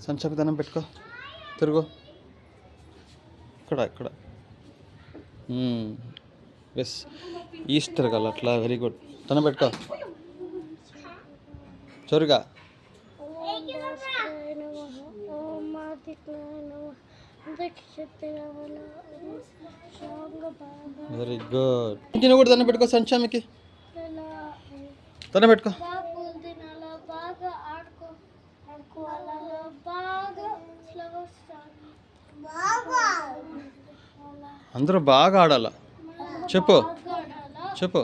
సంచకి దండం పెట్టుకో, తిరుగు. ఇక్కడ ఇక్కడ ఎస్, ఈస్ట్ తిరగాలి అట్లా. Very good. దండం పెట్టుకో చోరుగా. Very good. ఇంటిని కూడా దండం పెట్టుకో సంచామికి. దండం పెట్టుకో. అందరూ బాగా ఆడాల. చెప్పు చెప్పు.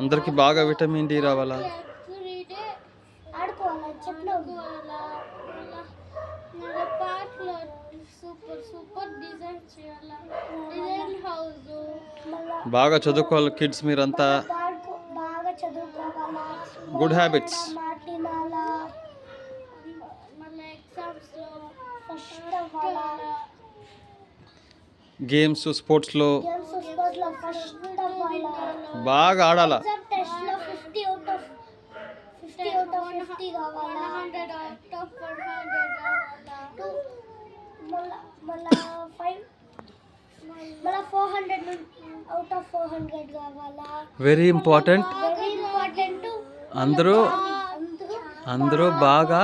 అందరికి బాగా విటమిన్ డి రావాలా. బాగా చదువుకోవాలి కిడ్స్ మీరంతా. Good habits. గేమ్స్ స్పోర్ట్స్లో బాగా ఆడాల. Very important. అందరూ బాగా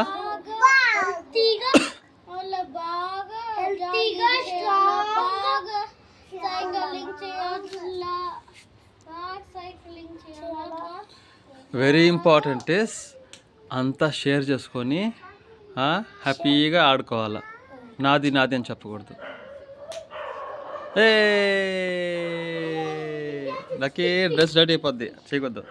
వెరీ ఇంపార్టెంట్ ఇస్ అంతా షేర్ చేసుకొని హ్యాపీగా ఆడుకోవాలి. నాది నాది అని చెప్పకూడదు. లక్కీ డ్రెస్ రెడీ అయిపోద్ది చేయకూడదు.